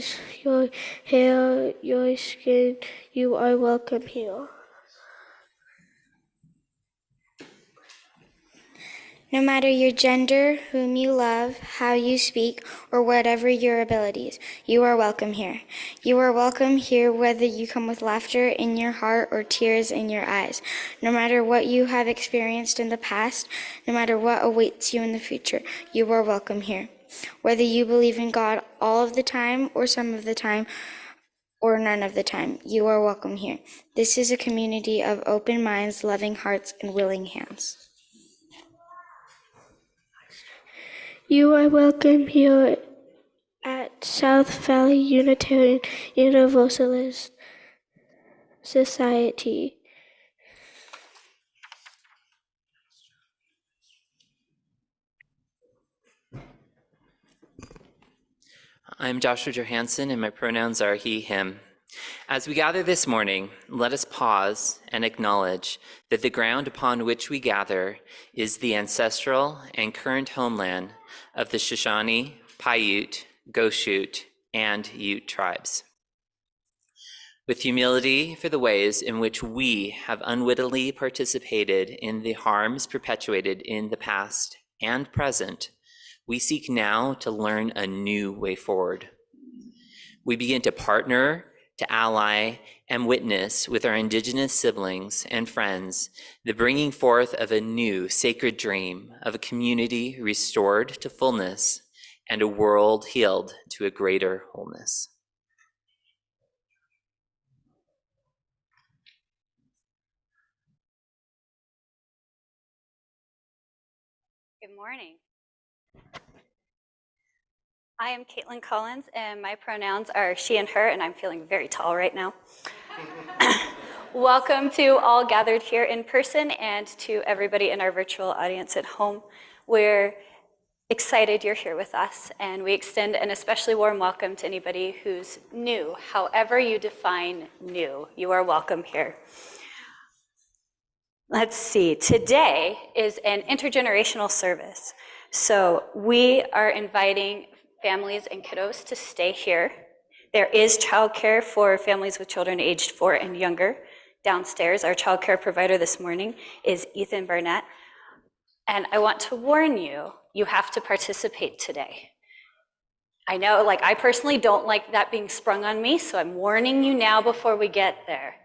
eyes, your hair, your skin, you are welcome here. No matter your gender, whom you love, how you speak, or whatever your abilities, you are welcome here. You are welcome here whether you come with laughter in your heart or tears in your eyes. No matter what you have experienced in the past, no matter what awaits you in the future, you are welcome here. Whether you believe in God all of the time or some of the time, or none of the time, you are welcome here. This is a community of open minds, loving hearts, and willing hands. You are welcome here at South Valley Unitarian Universalist Society. I'm Joshua Johansson, and my pronouns are he, him. As we gather this morning, let us pause and acknowledge that the ground upon which we gather is the ancestral and current homeland of the Shoshone, Paiute, Goshute, and Ute tribes. With humility for the ways in which we have unwittingly participated in the harms perpetuated in the past and present, we seek now to learn a new way forward. We begin to partner, to ally, and witness with our Indigenous siblings and friends the bringing forth of a new sacred dream of a community restored to fullness and a world healed to a greater wholeness. Good morning. I am Caitlin Collins, and my pronouns are she and her, and I'm feeling very tall right now. Welcome to all gathered here in person and to everybody in our virtual audience at home. We're excited you're here with us, and we extend an especially warm welcome to anybody who's new. However you define new, you are welcome here. Let's see, today is an intergenerational service. So we are inviting families and kiddos to stay here. There is childcare for families with children aged 4 and younger. Downstairs, our childcare provider this morning is Ethan Burnett. And I want to warn you, you have to participate today. I know, I personally don't like that being sprung on me, so I'm warning you now before we get there.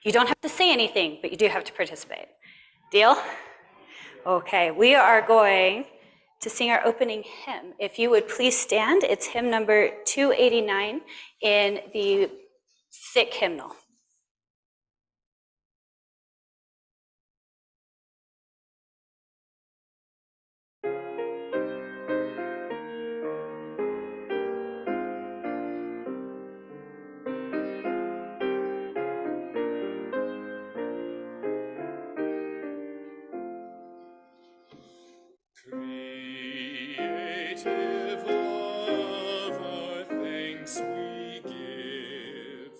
You don't have to say anything, but you do have to participate. Deal? Okay, we are going to sing our opening hymn. If you would please stand, it's hymn number 289 in the thick hymnal. Creative love, our thanks we give,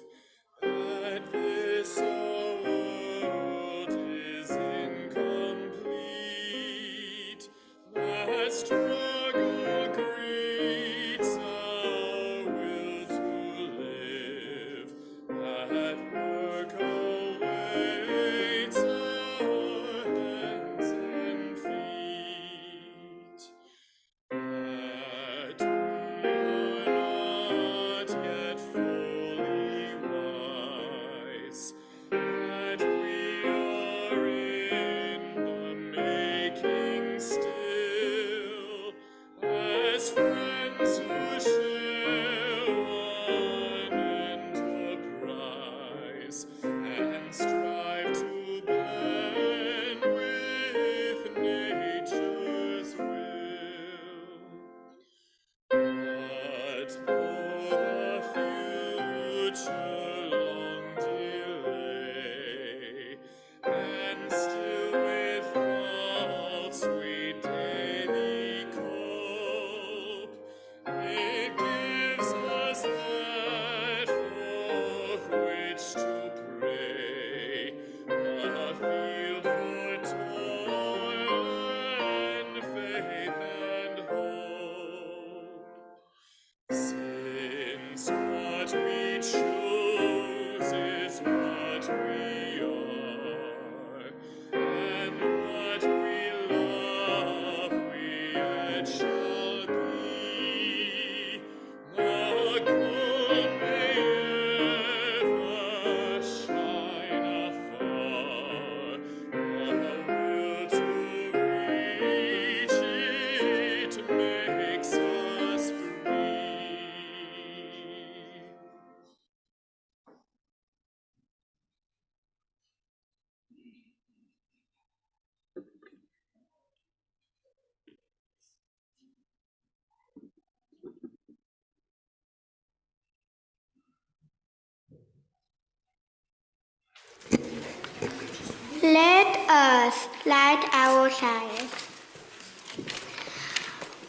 Let us light our chalice.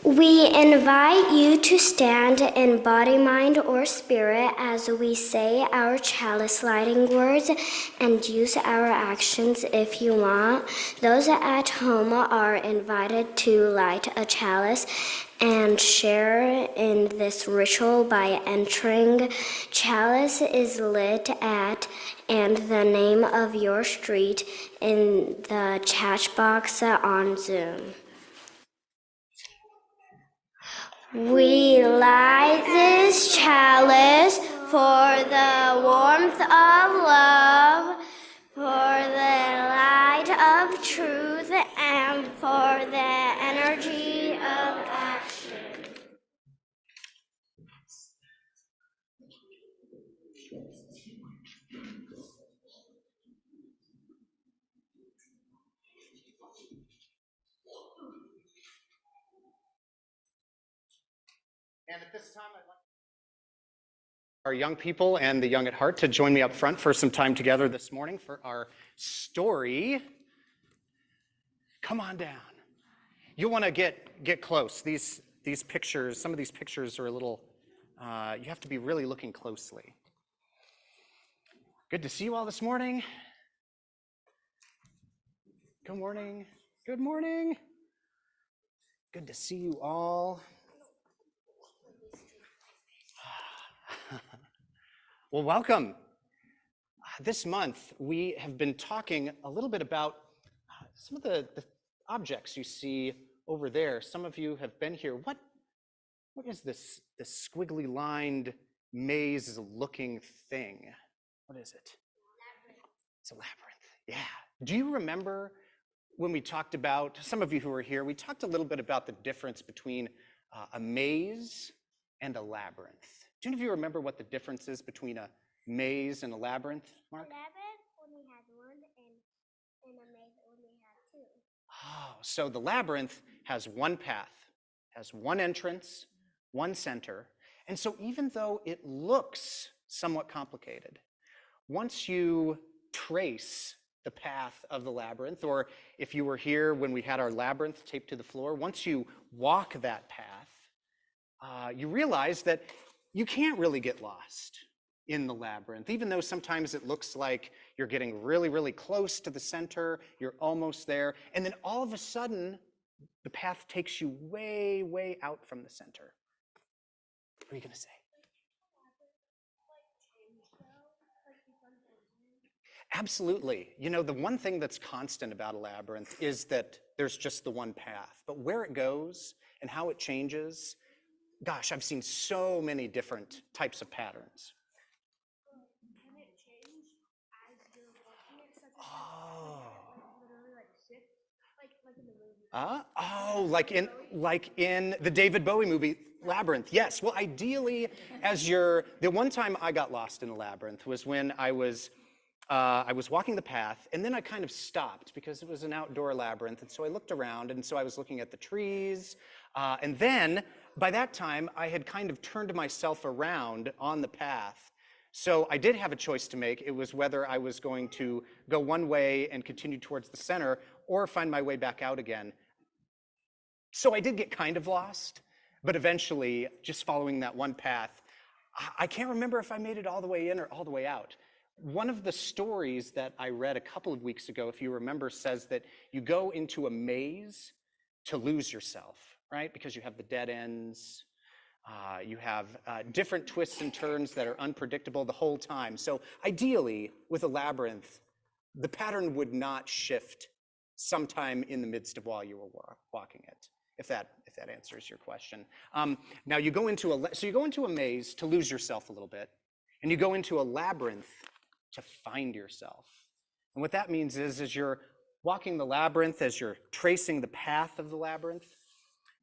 We invite you to stand in body, mind, or spirit as we say our chalice lighting words and use our actions if you want. Those at home are invited to light a chalice and share in this ritual by entering. Chalice is lit at and the name of your street in the chat box on Zoom. We light this chalice for the warmth of love, for the light of truth, and for the energy of action. And at this time, I'd like our young people and the young at heart to join me up front for some time together this morning for our story. Come on down. You want to get close. These pictures, some of these pictures are a little, you have to be really looking closely. Good to see you all this morning. Good morning. Good morning. Good to see you all. Well, welcome. This month, we have been talking a little bit about some of the objects you see over there. Some of you have been here. What is this squiggly lined maze-looking thing? What is it? Labyrinth. It's a labyrinth. Yeah. Do you remember when we talked about, some of you who were here, we talked a little bit about the difference between a maze and a labyrinth. Do any of you remember what the difference is between a maze and a labyrinth, Mark? A labyrinth only had one, and a maze only had two. Oh, so the labyrinth has one path, has one entrance, one center. And so even though it looks somewhat complicated, once you trace the path of the labyrinth, or if you were here when we had our labyrinth taped to the floor, once you walk that path, you realize that you can't really get lost in the labyrinth, even though sometimes it looks like you're getting really, really close to the center, you're almost there, and then all of a sudden, the path takes you way, way out from the center. What are you going to say? Absolutely. You know, the one thing that's constant about a labyrinth is that there's just the one path, but where it goes and how it changes, gosh, I've seen so many different types of patterns. Can it change as you're walking it? Such literally like shift, like in the movie. Like in the David Bowie movie Labyrinth. Yes. Well, ideally, the one time I got lost in a labyrinth was when I was walking the path, and then I kind of stopped because it was an outdoor labyrinth, and so I looked around, and so I was looking at the trees, and then by that time I had kind of turned myself around on the path. So I did have a choice to make. It was whether I was going to go one way and continue towards the center or find my way back out again. So I did get kind of lost, but eventually, just following that one path, I can't remember if I made it all the way in or all the way out. One of the stories that I read a couple of weeks ago, if you remember, says that you go into a maze to lose yourself, right? Because you have the dead ends, you have different twists and turns that are unpredictable the whole time. So ideally, with a labyrinth, the pattern would not shift sometime in the midst of while you were walking it, if that answers your question. Now you go into a maze to lose yourself a little bit, and you go into a labyrinth to find yourself. And what that means is, as you're walking the labyrinth, as you're tracing the path of the labyrinth,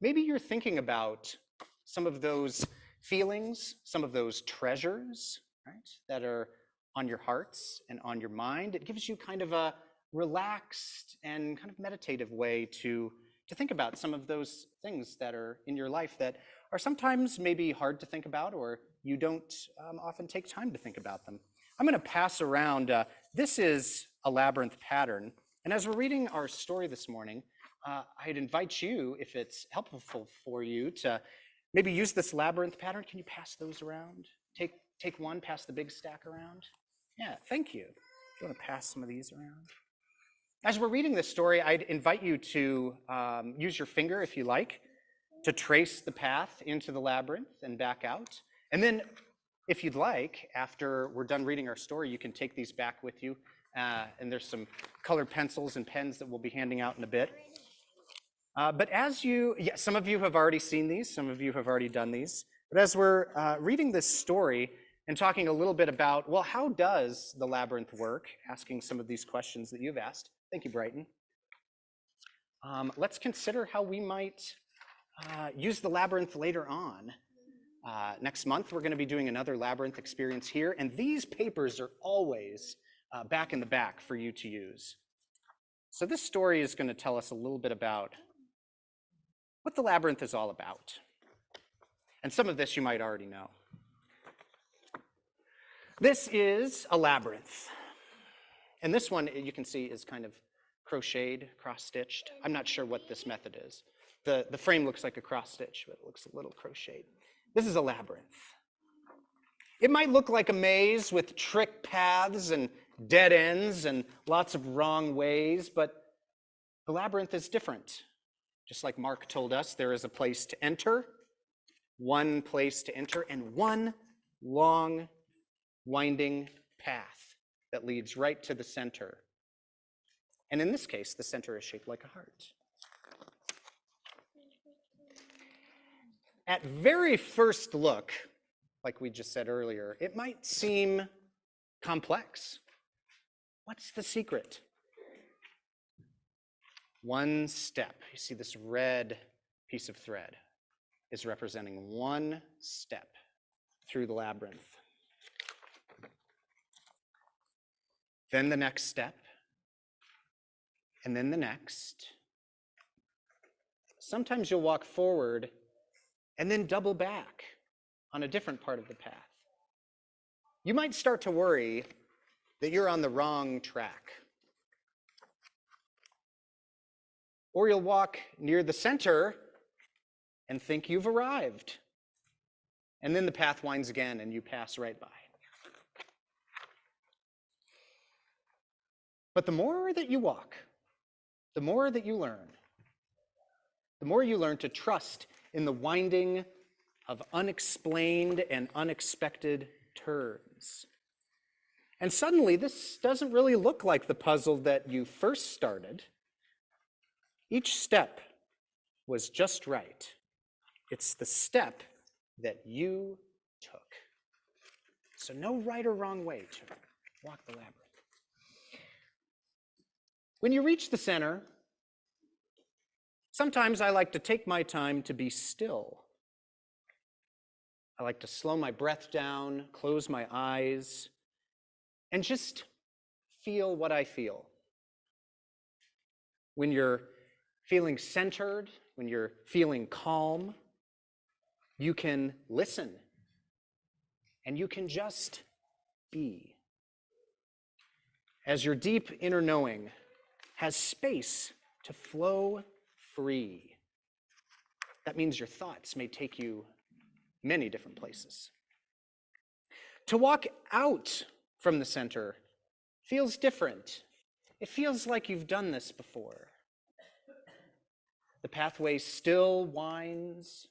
maybe you're thinking about some of those feelings, some of those treasures, right, that are on your hearts and on your mind. It gives you kind of a relaxed and kind of meditative way to think about some of those things that are in your life that are sometimes maybe hard to think about, or you don't often take time to think about them. I'm going to pass around, this is a labyrinth pattern. And as we're reading our story this morning, I'd invite you, if it's helpful for you, to maybe use this labyrinth pattern. Can you pass those around? Take one, pass the big stack around. Yeah, thank you. You want to pass some of these around? As we're reading this story, I'd invite you to use your finger, if you like, to trace the path into the labyrinth and back out. And then, if you'd like, after we're done reading our story, you can take these back with you. And there's some colored pencils and pens that we'll be handing out in a bit. But some of you have already seen these, some of you have already done these. But as we're reading this story and talking a little bit about, well, how does the labyrinth work? Asking some of these questions that you've asked. Thank you, Brighton. Let's consider how we might use the labyrinth later on. Next month, we're going to be doing another labyrinth experience here, and these papers are always back in the back for you to use. So this story is going to tell us a little bit about what the labyrinth is all about. And some of this you might already know. This is a labyrinth. And this one, you can see, is kind of crocheted, cross-stitched. I'm not sure what this method is. The frame looks like a cross-stitch, but it looks a little crocheted. This is a labyrinth. It might look like a maze with trick paths and dead ends and lots of wrong ways, but the labyrinth is different. Just like Mark told us, there is a place to enter, one place to enter, and one long, winding path that leads right to the center. And in this case, the center is shaped like a heart. At very first look, like we just said earlier, it might seem complex. What's the secret? One step. You see this red piece of thread is representing one step through the labyrinth. Then the next step, and then the next. Sometimes you'll walk forward and then double back on a different part of the path. You might start to worry that you're on the wrong track. Or you'll walk near the center and think you've arrived. And then the path winds again and you pass right by. But the more that you walk, the more that you learn. The more you learn to trust in the winding of unexplained and unexpected turns. And suddenly, this doesn't really look like the puzzle that you first started. Each step was just right. It's the step that you took. So no right or wrong way to walk the labyrinth. When you reach the center, sometimes I like to take my time to be still. I like to slow my breath down, close my eyes, and just feel what I feel. When you're feeling centered, when you're feeling calm, you can listen, and you can just be. As your deep inner knowing has space to flow free. That means your thoughts may take you many different places. To walk out from the center feels different. It feels like you've done this before. The pathway still winds,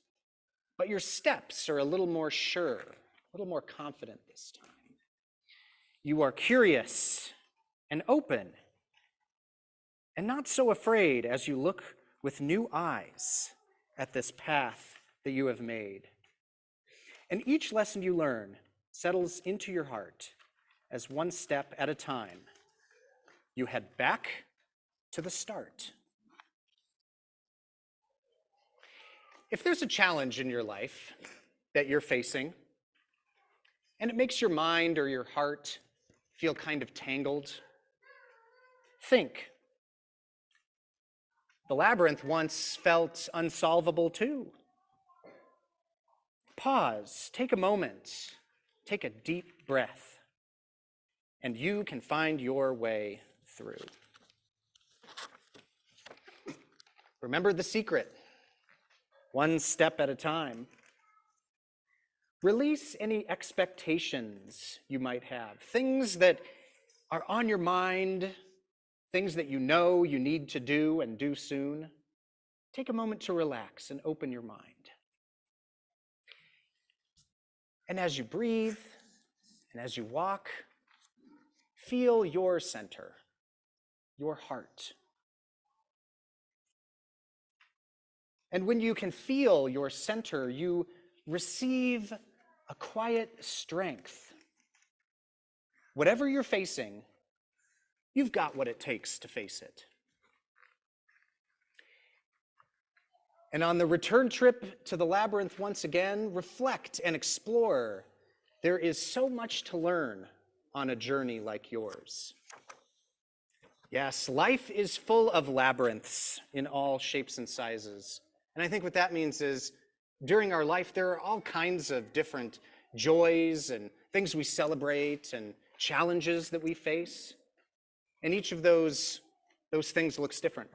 but your steps are a little more sure, a little more confident this time. You are curious and open, and not so afraid as you look with new eyes at this path that you have made. And each lesson you learn settles into your heart as one step at a time. You head back to the start. If there's a challenge in your life that you're facing, and it makes your mind or your heart feel kind of tangled, think. The labyrinth once felt unsolvable too. Pause, take a moment, take a deep breath, and you can find your way through. Remember the secret. One step at a time. Release any expectations you might have, things that are on your mind, things that you know you need to do and do soon. Take a moment to relax and open your mind. And as you breathe and as you walk, feel your center, your heart. And when you can feel your center, you receive a quiet strength. Whatever you're facing, you've got what it takes to face it. And on the return trip to the labyrinth once again, reflect and explore. There is so much to learn on a journey like yours. Yes, life is full of labyrinths in all shapes and sizes. And I think what that means is during our life, there are all kinds of different joys and things we celebrate and challenges that we face. And each of those things looks different.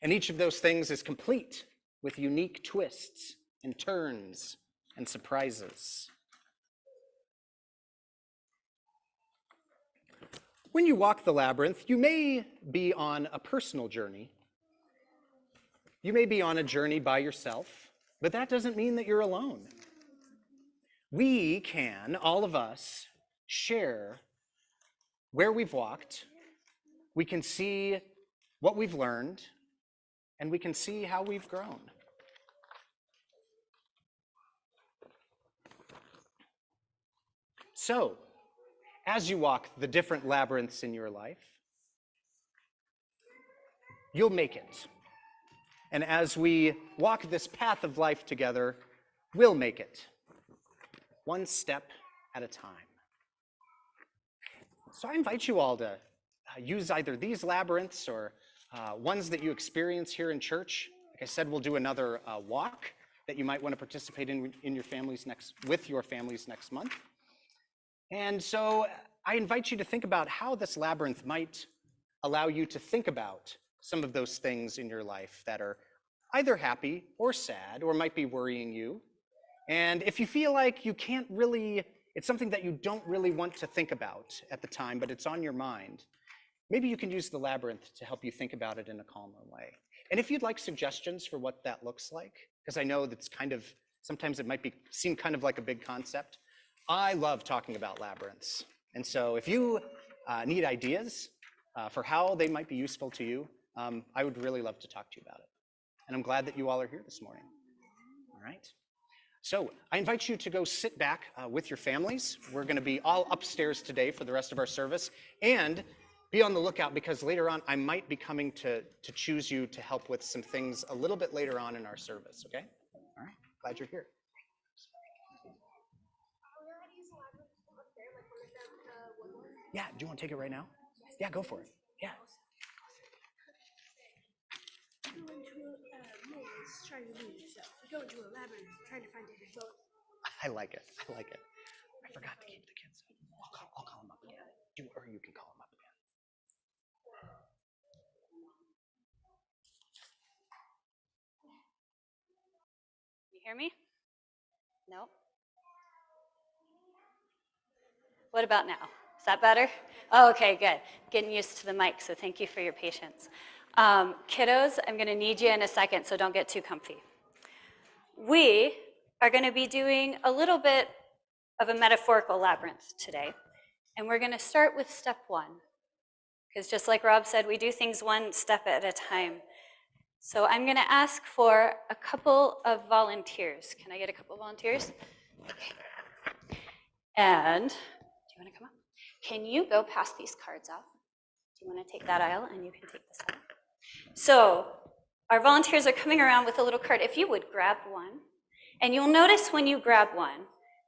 And each of those things is complete with unique twists and turns and surprises. When you walk the labyrinth, you may be on a personal journey. You may be on a journey by yourself, but that doesn't mean that you're alone. We can, all of us, share where we've walked. We can see what we've learned, and we can see how we've grown. So, as you walk the different labyrinths in your life, you'll make it. And as we walk this path of life together, we'll make it, one step at a time. So I invite you all to use either these labyrinths or ones that you experience here in church. Like I said, we'll do another walk that you might want to participate in with your families next month. And so I invite you to think about how this labyrinth might allow you to think about some of those things in your life that are either happy or sad or might be worrying you. And if you feel like you can't really, it's something that you don't really want to think about at the time, but it's on your mind, maybe you can use the labyrinth to help you think about it in a calmer way. And if you'd like suggestions for what that looks like, because I know that's sometimes it might seem kind of like a big concept, I love talking about labyrinths. And so if you need ideas for how they might be useful to you, I would really love to talk to you about it. And I'm glad that you all are here this morning. All right. So I invite you to go sit back with your families. We're going to be all upstairs today for the rest of our service. And be on the lookout because later on I might be coming to choose you to help with some things a little bit later on in our service, okay? All right. Glad you're here. Yeah, do you want to take it right now? Yeah, go for it. Yeah. Go into a maze trying to lose yourself. You go into a labyrinth trying to find a result. I like it. I like it. I forgot to keep the kids. I'll call them up again. Or you can call them up again. You hear me? No? What about now? Is that better? Oh, okay, good. Getting used to the mic, so thank you for your patience. Kiddos, I'm going to need you in a second, so don't get too comfy. We are going to be doing a little bit of a metaphorical labyrinth today, and we're going to start with step one, because just like Rob said, we do things one step at a time. So I'm going to ask for a couple of volunteers. Can I get a couple of volunteers? Okay. And do you want to come up? Can you go pass these cards out? Do you want to take that aisle and you can take this aisle? So our volunteers are coming around with a little card. If you would grab one, and you'll notice when you grab one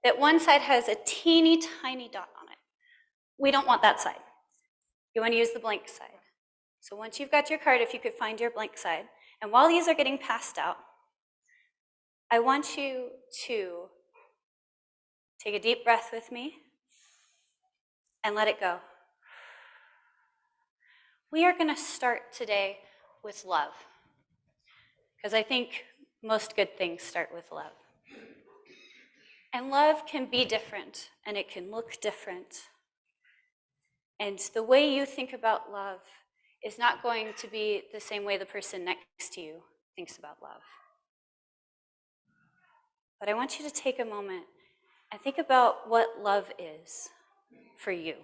that one side has a teeny tiny dot on it. We don't want that side. You want to use the blank side. So once you've got your card, if you could find your blank side, and while these are getting passed out, I want you to take a deep breath with me and let it go. We are going to start today with love, because I think most good things start with love. And love can be different, and it can look different. And the way you think about love is not going to be the same way the person next to you thinks about love. But I want you to take a moment and think about what love is for you.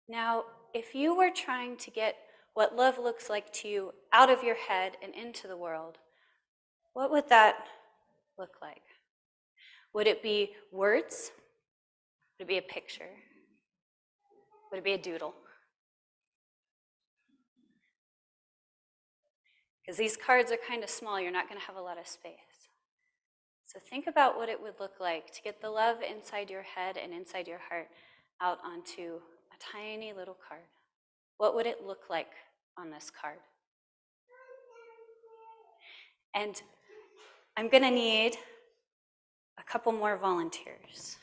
Now, if you were trying to get what love looks like to you out of your head and into the world, what would that look like? Would it be words? Would it be a picture? Would it be a doodle? Because these cards are kind of small, you're not going to have a lot of space. So think about what it would look like to get the love inside your head and inside your heart out onto a tiny little card. What would it look like on this card? And I'm going to need a couple more volunteers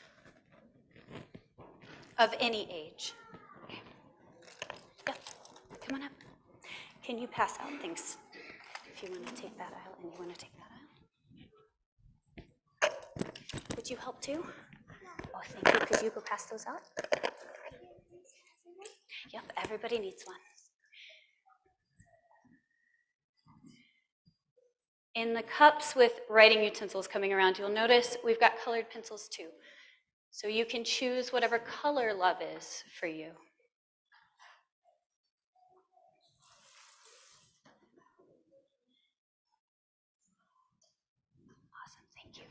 of any age. Okay. Yep. Come on up. Can you pass out things if you want to take that out and you want to take that out? Would you help too? Oh, thank you. Could you go pass those out? Yep, everybody needs one. In the cups with writing utensils coming around, you'll notice we've got colored pencils too. So you can choose whatever color love is for you. Awesome, thank you.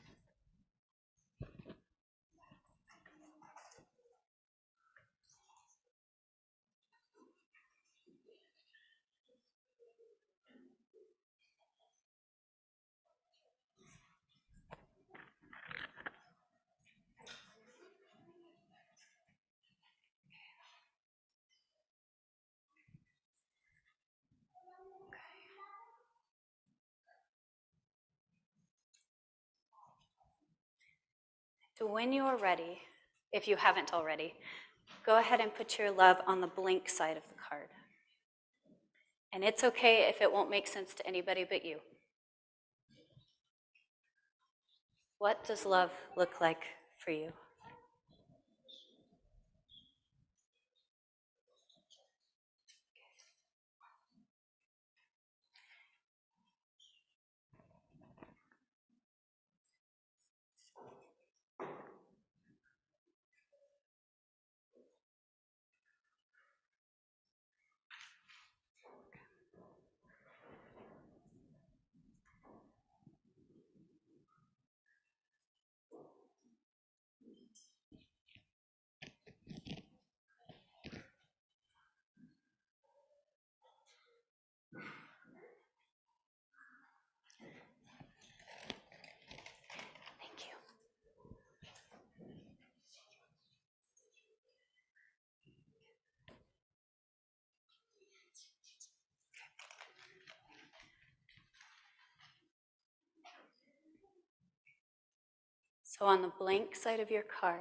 So when you are ready, if you haven't already, go ahead and put your love on the blank side of the card. And it's okay if it won't make sense to anybody but you. What does love look like for you? Thank you. So on the blank side of your card,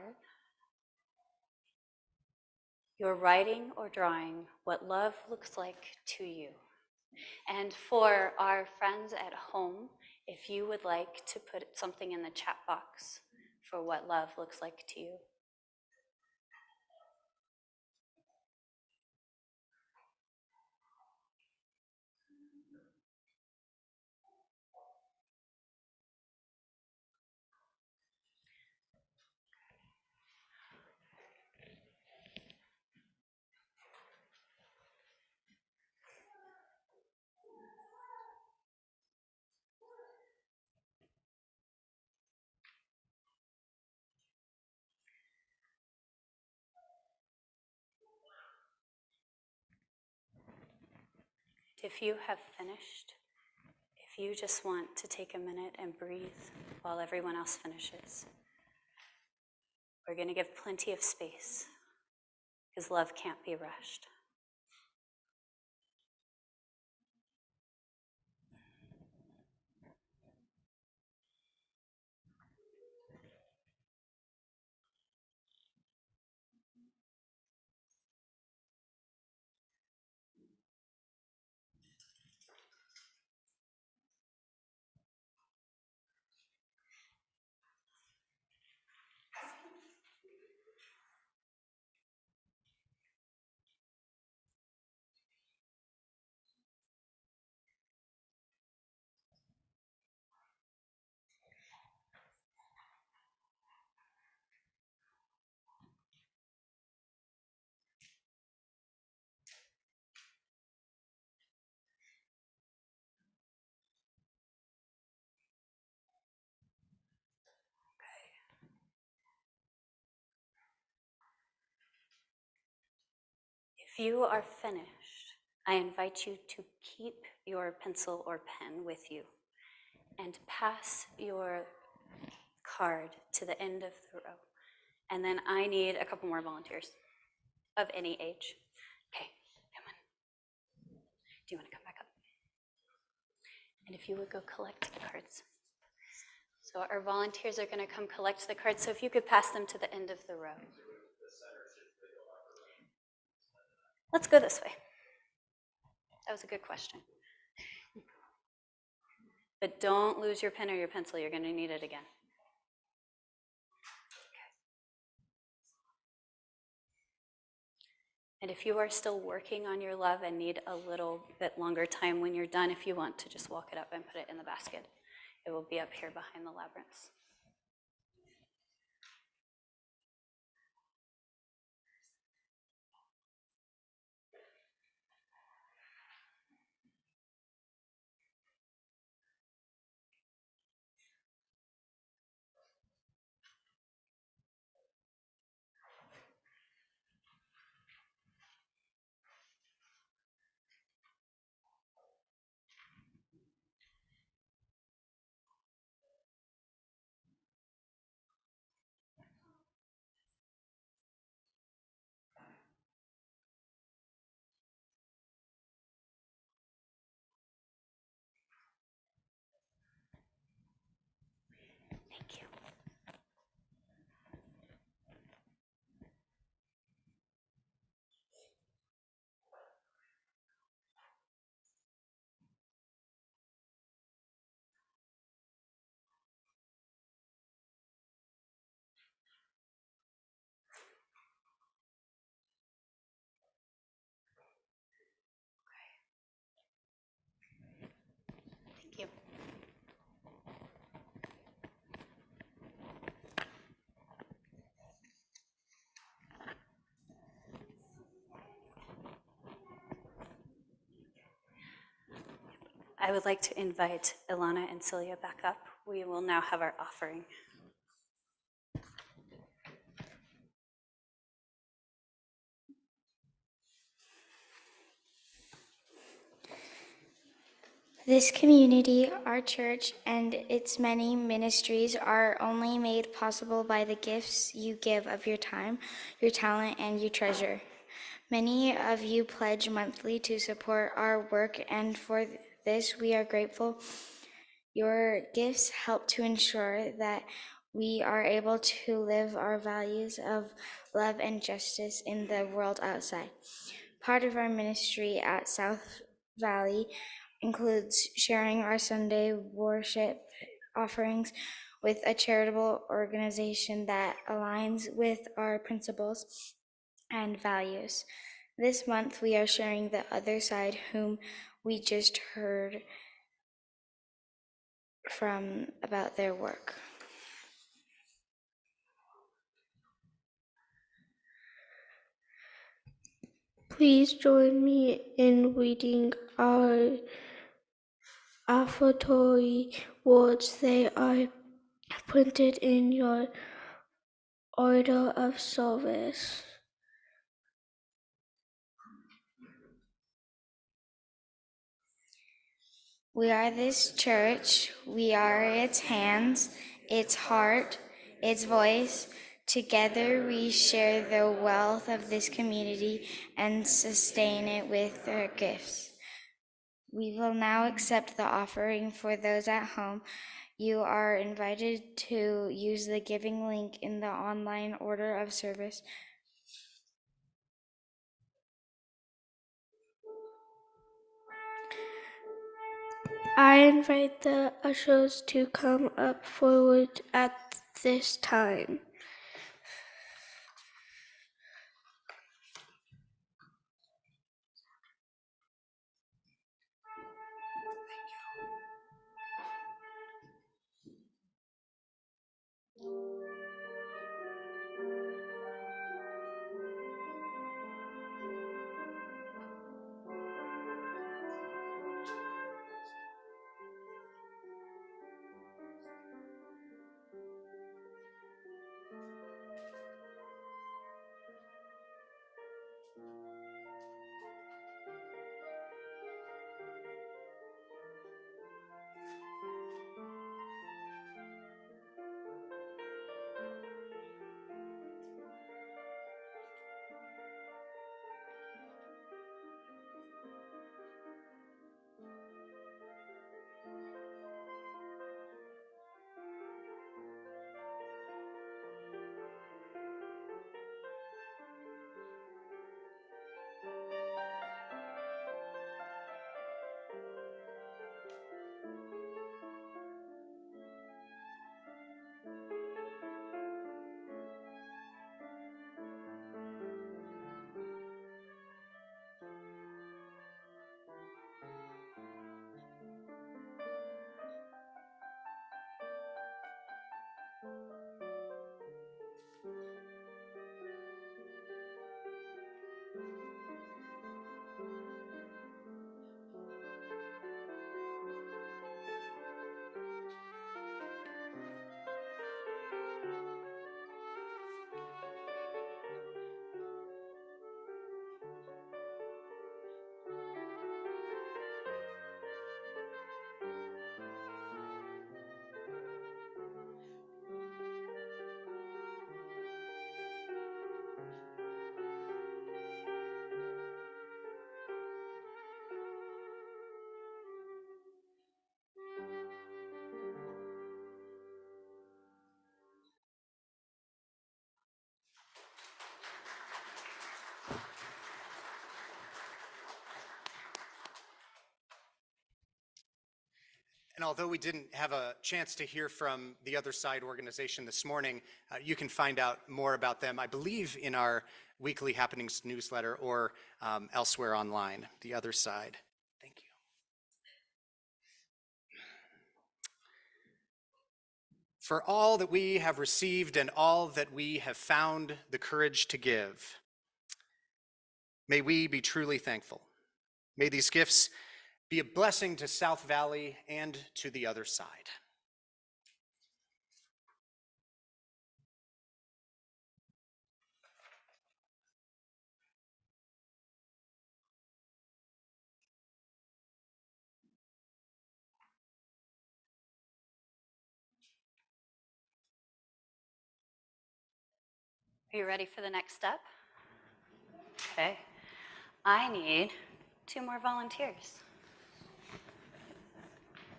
you're writing or drawing what love looks like to you. And for our friends at home, if you would like to put something in the chat box for what love looks like to you. If you have finished, if you just want to take a minute and breathe while everyone else finishes, we're going to give plenty of space because love can't be rushed. If you are finished, I invite you to keep your pencil or pen with you and pass your card to the end of the row. And then I need a couple more volunteers of any age. Okay, come on. Do you want to come back up? And if you would go collect the cards. So our volunteers are going to come collect the cards. So if you could pass them to the end of the row. Let's go this way. That was a good question. But don't lose your pen or your pencil. You're going to need it again. And if you are still working on your love and need a little bit longer time when you're done, if you want to just walk it up and put it in the basket, it will be up here behind the labyrinths. Thank you. Thank you. I would like to invite Ilana and Celia back up. We will now have our offering. This community, our church, and its many ministries are only made possible by the gifts you give of your time, your talent, and your treasure. Many of you pledge monthly to support our work, and for this we are grateful. Your gifts help to ensure that we are able to live our values of love and justice in the world outside. Part of our ministry at South Valley includes sharing our Sunday worship offerings with a charitable organization that aligns with our principles and values. This month, we are sharing the other side, whom we just heard from about their work. Please join me in reading our offertory words. They are printed in your order of service. We are this church. We are its hands, its heart, its voice. Together we share the wealth of this community and sustain it with our gifts. We will now accept the offering for those at home. You are invited to use the giving link in the online order of service. I invite the ushers to come up forward at this time. although we didn't have a chance to hear from the Other Side organization this morning, you can find out more about them, I believe, in our weekly happenings newsletter or elsewhere online, The Other Side. Thank you. For all that we have received and all that we have found the courage to give, may we be truly thankful. May these gifts be a blessing to South Valley and to the other side. Are you ready for the next step? Okay. I need 2 more volunteers.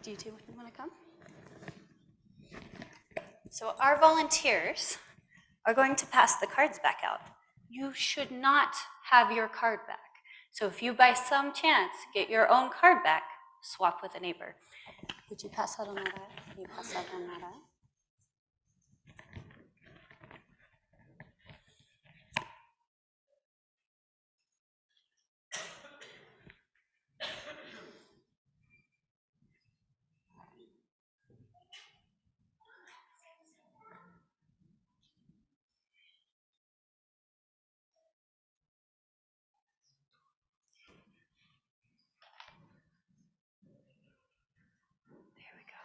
Do you two want to come? So our volunteers are going to pass the cards back out. You should not have your card back. So if you by some chance get your own card back, swap with a neighbor. Would you pass that on that aisle? You pass that on that aisle. There we go.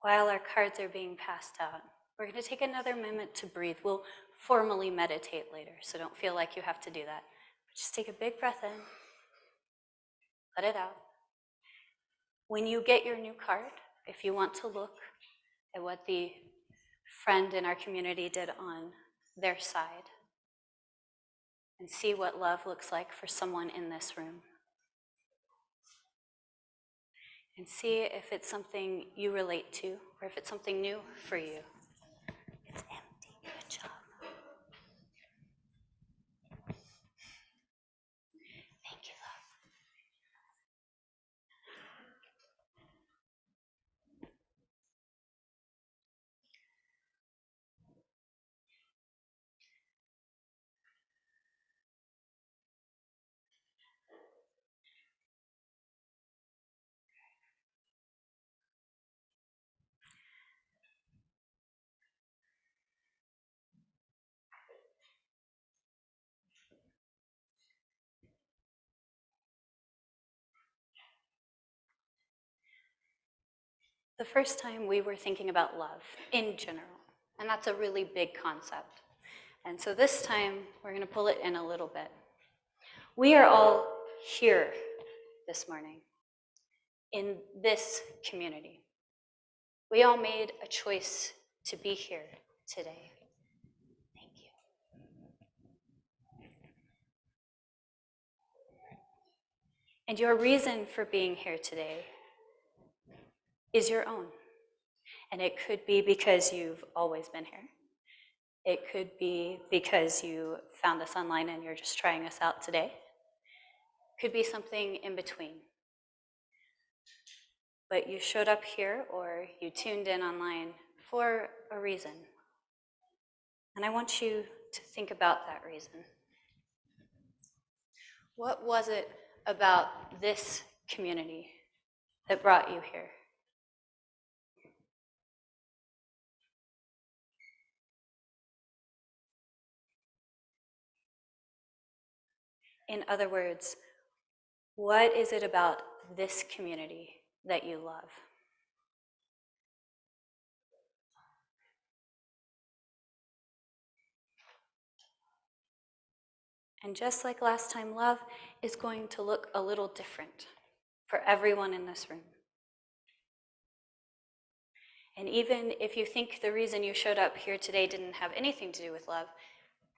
While our cards are being passed out, we're going to take another moment to breathe. We'll formally meditate later, so don't feel like you have to do that. But just take a big breath in, let it out. When you get your new card, if you want to look at what the friend in our community did on their side and see what love looks like for someone in this room, and see if it's something you relate to or if it's something new for you. It's empty. Good job. Thank you, love. The first time we were thinking about love in general, and that's a really big concept. And so this time we're going to pull it in a little bit. We are all here this morning in this community. We all made a choice to be here today. Thank you. And your reason for being here today is your own. And it could be because you've always been here. It could be because you found us online and you're just trying us out today. It could be something in between. But you showed up here or you tuned in online for a reason. And I want you to think about that reason. What was it about this community that brought you here? In other words, what is it about this community that you love? And just like last time, love is going to look a little different for everyone in this room. And even if you think the reason you showed up here today didn't have anything to do with love,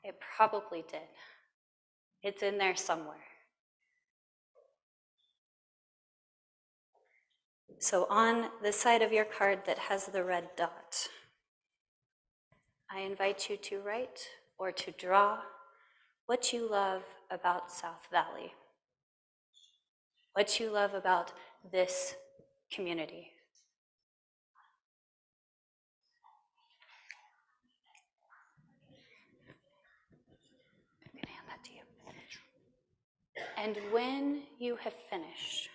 it probably did. It's in there somewhere. So on the side of your card that has the red dot, I invite you to write or to draw what you love about South Valley, what you love about this community. I'm going to hand that to you. And when you have finished,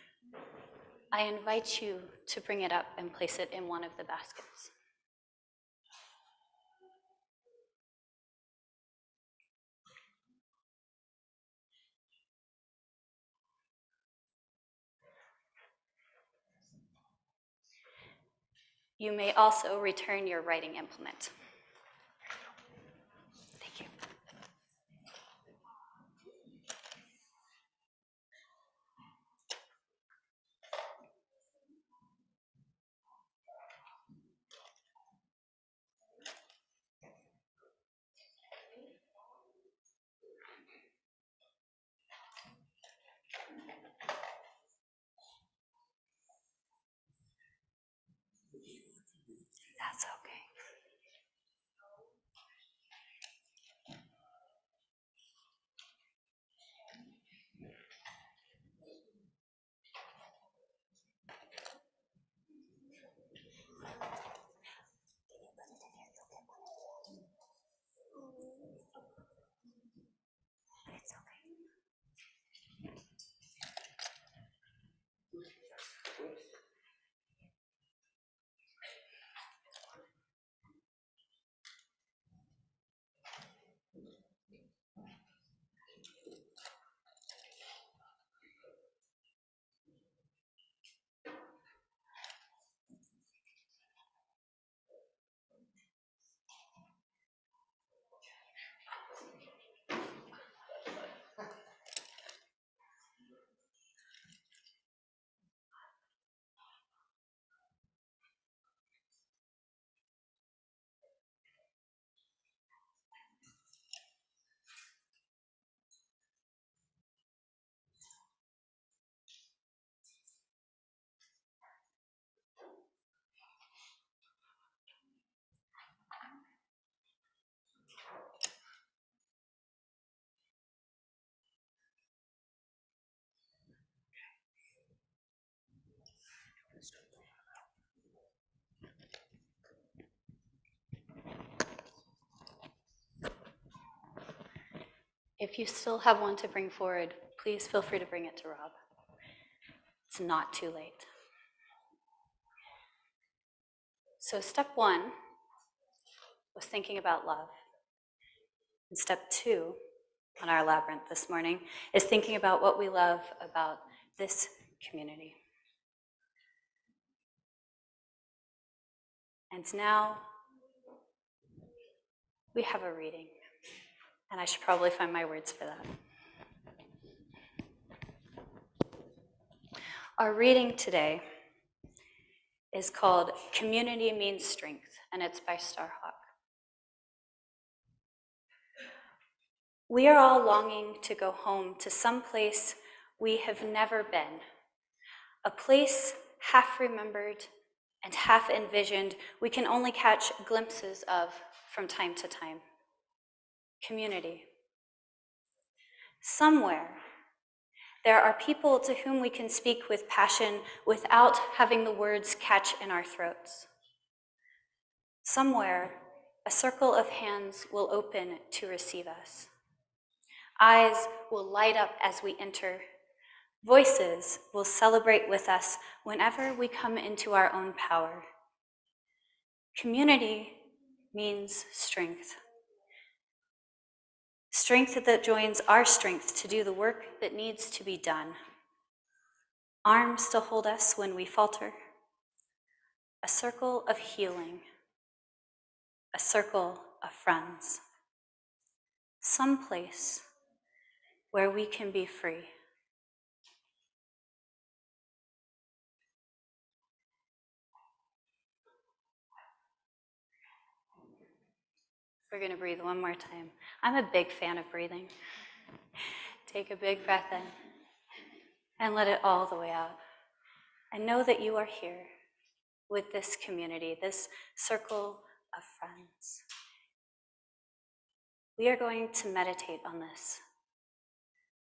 I invite you to bring it up and place it in one of the baskets. You may also return your writing implement. Thank you. That's okay. It's okay. If you still have one to bring forward, please feel free to bring it to Rob. It's not too late. So step 1 was thinking about love. And step 2 on our labyrinth this morning is thinking about what we love about this community. And now we have a reading. And I should probably find my words for that. Our reading today is called Community Means Strength, and it's by Starhawk. We are all longing to go home to some place we have never been, a place half remembered and half envisioned we can only catch glimpses of from time to time. Community. Somewhere, there are people to whom we can speak with passion without having the words catch in our throats. Somewhere, a circle of hands will open to receive us. Eyes will light up as we enter. Voices will celebrate with us whenever we come into our own power. Community means strength. Strength that joins our strength to do the work that needs to be done. Arms to hold us when we falter. A circle of healing. A circle of friends. Some place where we can be free. We're going to breathe one more time. I'm a big fan of breathing. Take a big breath in and let it all the way out. And know that you are here with this community, this circle of friends. We are going to meditate on this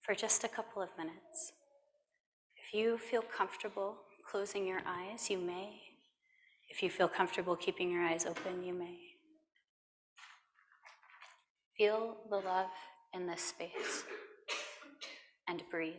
for just a couple of minutes. If you feel comfortable closing your eyes, you may. If you feel comfortable keeping your eyes open, you may. Feel the love in this space and breathe.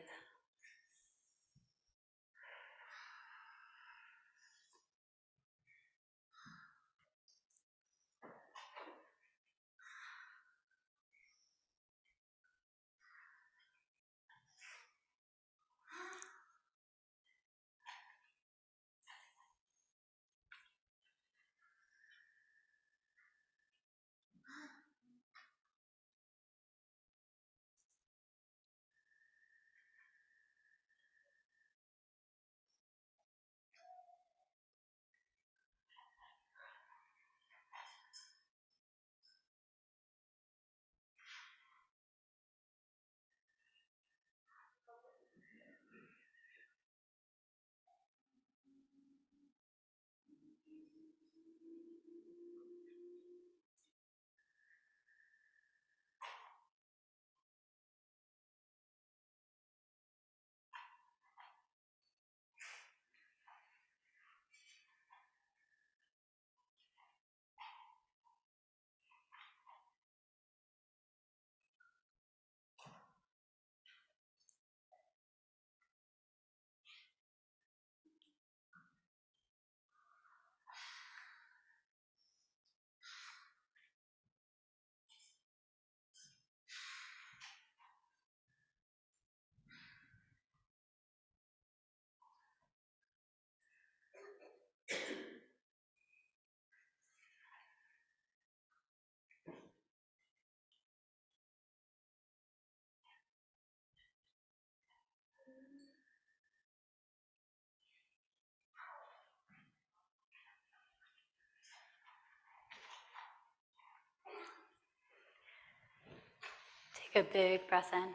Take a big breath in.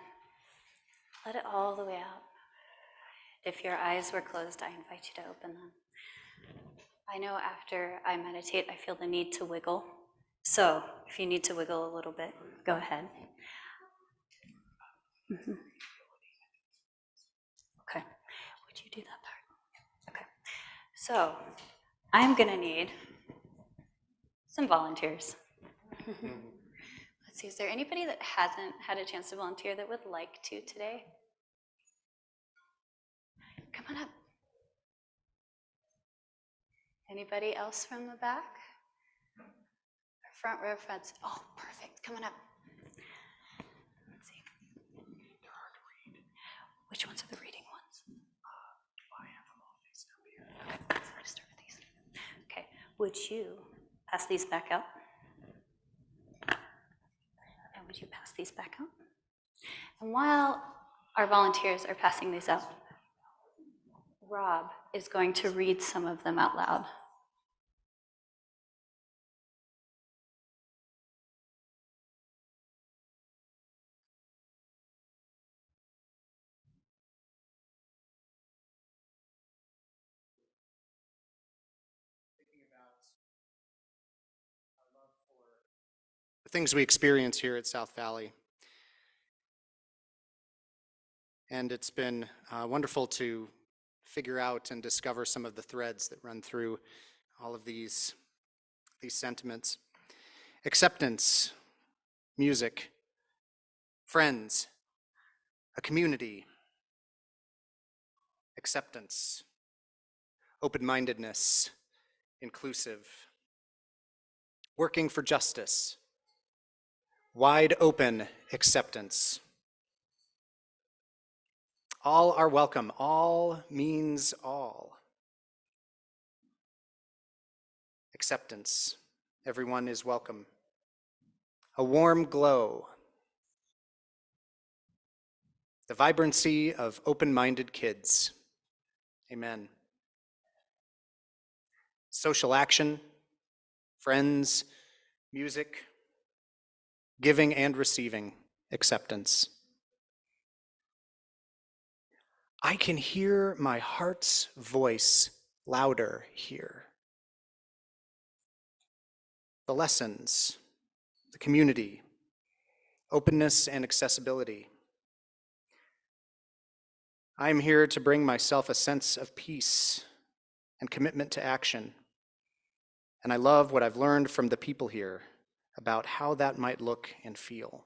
Let it all the way out. If your eyes were closed, I invite you to open them. I know after I meditate, I feel the need to wiggle. So if you need to wiggle a little bit, go ahead. Okay. Would you do that part? Okay. So I'm going to need some volunteers. Let's see, is there anybody that hasn't had a chance to volunteer that would like to today? Come on up. Anybody else from the back? Front row, friends. Oh, perfect. Come on up. Let's see. They're hard to read. Which ones are the reading ones? I have them all faced up here. Okay, so let's start with these. Okay, would you pass these back out? And would you pass these back out? And while our volunteers are passing these out, Rob is going to read some of them out loud. The things we experience here at South Valley. And it's been wonderful to figure out and discover some of the threads that run through all of these sentiments. Acceptance, music, friends, a community, acceptance, open-mindedness, inclusive, working for justice, wide open acceptance. All are welcome. All means all. Acceptance. Everyone is welcome. A warm glow. The vibrancy of open-minded kids. Amen. Social action, friends, music, giving and receiving, acceptance. I can hear my heart's voice louder here. The lessons, the community, openness and accessibility. I am here to bring myself a sense of peace and commitment to action. And I love what I've learned from the people here about how that might look and feel.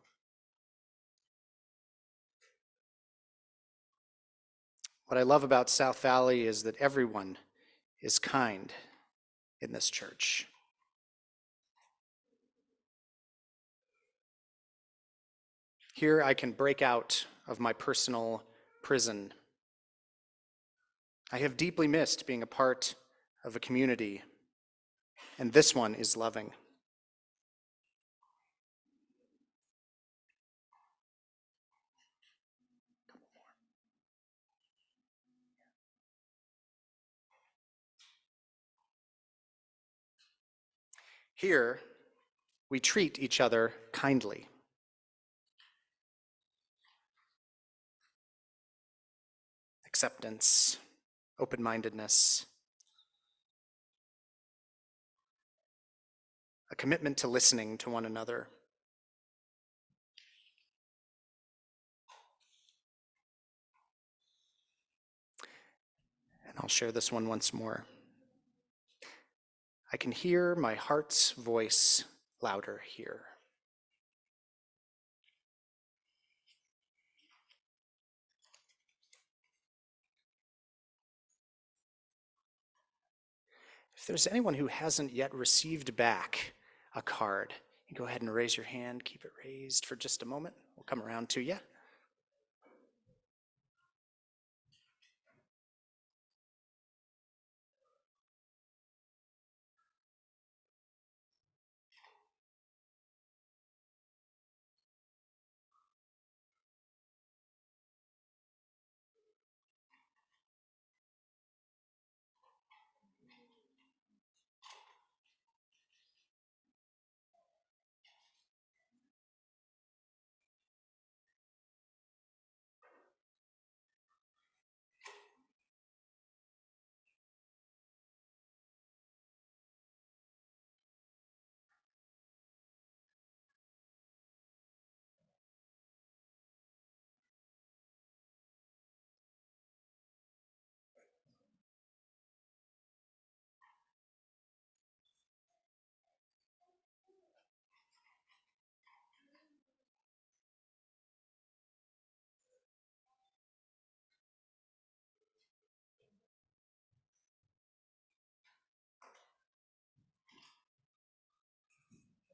What I love about South Valley is that everyone is kind in this church. Here I can break out of my personal prison. I have deeply missed being a part of a community, and this one is loving. Here, we treat each other kindly. Acceptance, open-mindedness, a commitment to listening to one another. And I'll share this one once more. I can hear my heart's voice louder here. If there's anyone who hasn't yet received back a card, you go ahead and raise your hand, keep it raised for just a moment. We'll come around to you.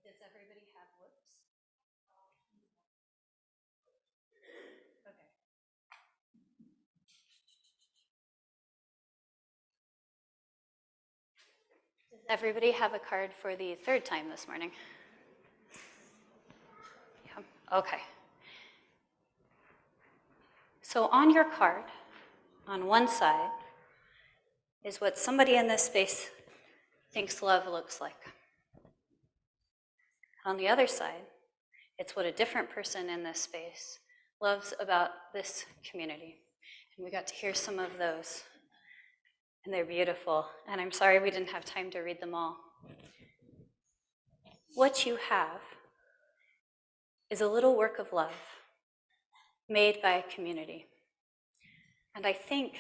Does everybody have whoops? Okay. Does everybody have a card for the third time this morning? Yeah. Okay. So on your card, on one side, is what somebody in this space thinks love looks like. On the other side, it's what a different person in this space loves about this community. And we got to hear some of those, and they're beautiful. And I'm sorry we didn't have time to read them all. What you have is a little work of love made by a community. And I think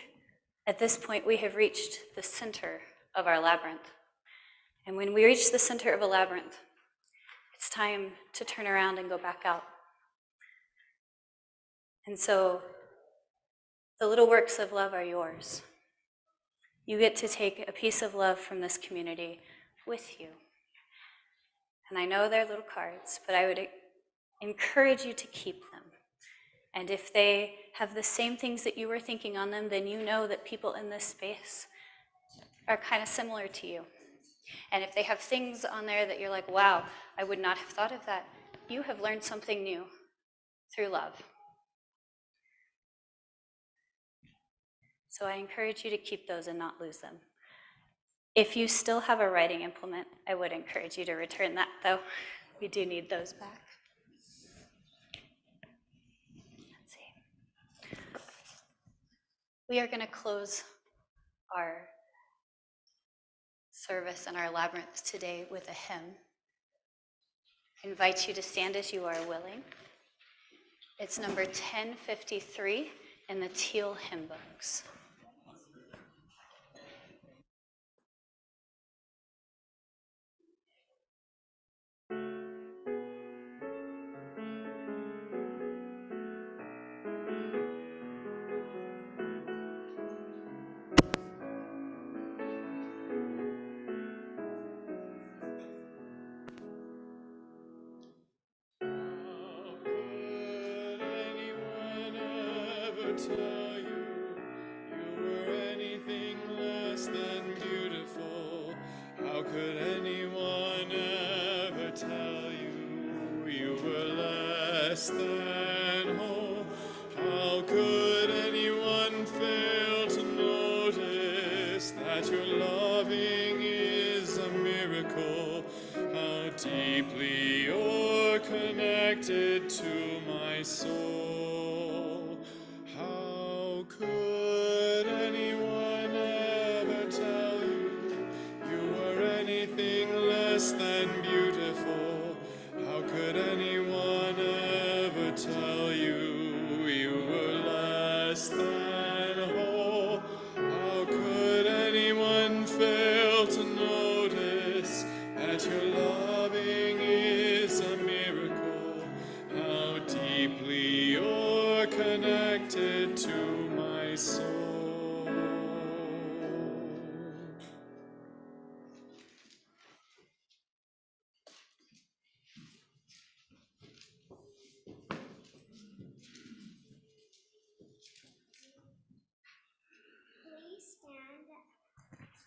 at this point we have reached the center of our labyrinth. And when we reach the center of a labyrinth, it's time to turn around and go back out. And so the little works of love are yours. You get to take a piece of love from this community with you. And I know they're little cards, but I would encourage you to keep them. And if they have the same things that you were thinking on them, then you know that people in this space are kind of similar to you. And if they have things on there that you're like, wow, I would not have thought of that, you have learned something new through love. So I encourage you to keep those and not lose them. If you still have a writing implement, I would encourage you to return that, though. We do need those back. Let's see. We are going to close our service and our labyrinth today with a hymn. I invite you to stand as you are willing. It's number 1053 in the Teal hymn books. Tell you were anything less than beautiful. How could anyone ever tell you were less than whole? How could anyone fail to notice that your loving is a miracle? How deeply you're connected to my soul. How could anyone ever tell you were anything less than beautiful? How could anyone ever tell you were less than whole? How could anyone fail to notice that your loving is a miracle? How deeply you're connected to my soul.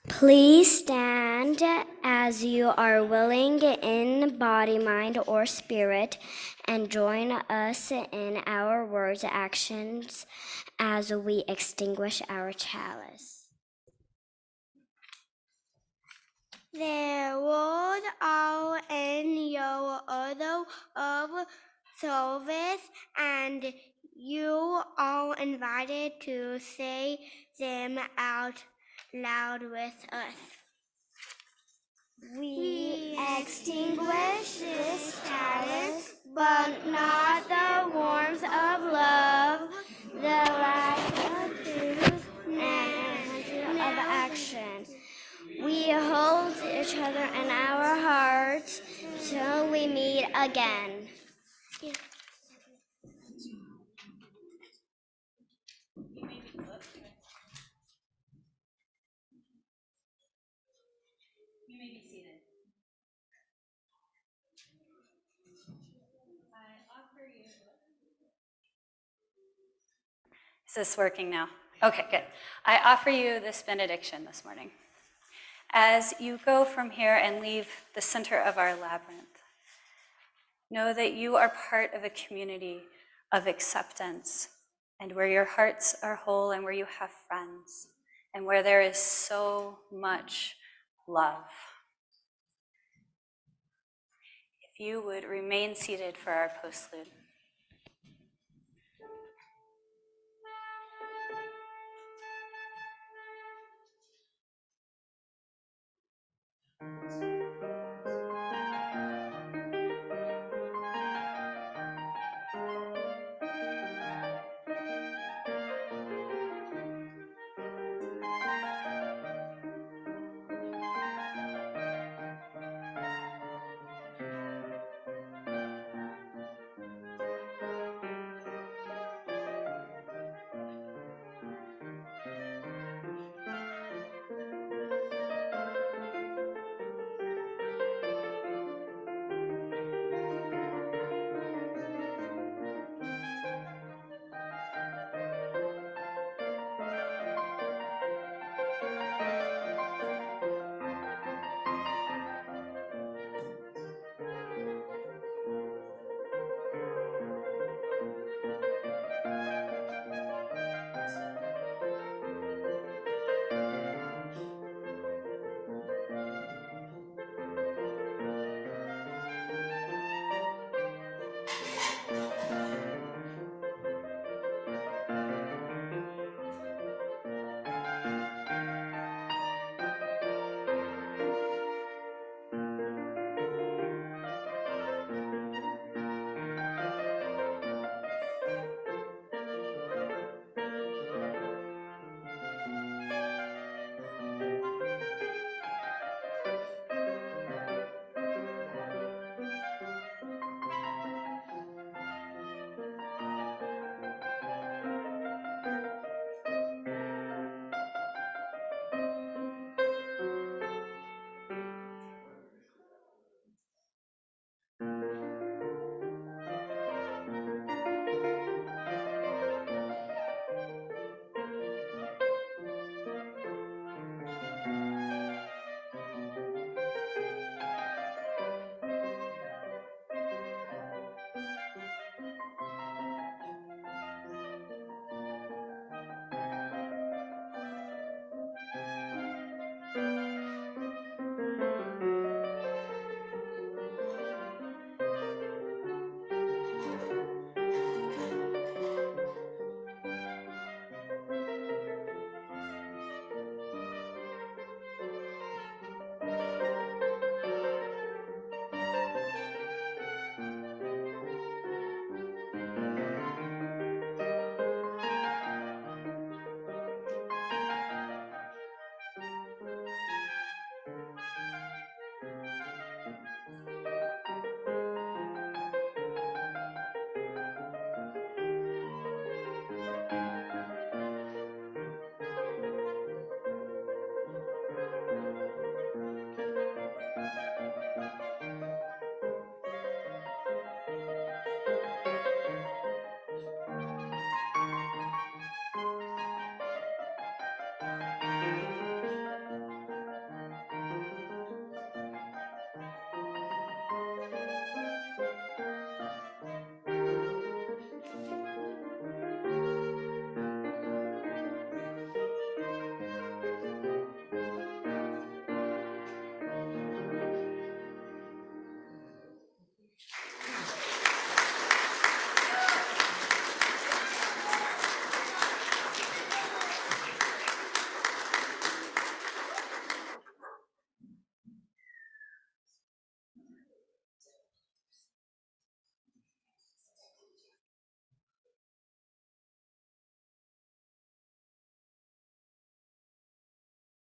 Please stand as you are willing in body, mind, or spirit, and join us in our words, actions, as we extinguish our chalice. The words are in your order of service, and you are invited to say them out loud with us. We extinguish this chalice, but not the warmth of love, the light of truth, and of action. We hold each other in our hearts till we meet again. Is this working now? Okay, good. I offer you this benediction this morning. As you go from here and leave the center of our labyrinth, know that you are part of a community of acceptance, and where your hearts are whole, and where you have friends, and where there is so much love. If you would remain seated for our postlude.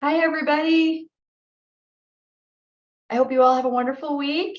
Hi, everybody. I hope you all have a wonderful week.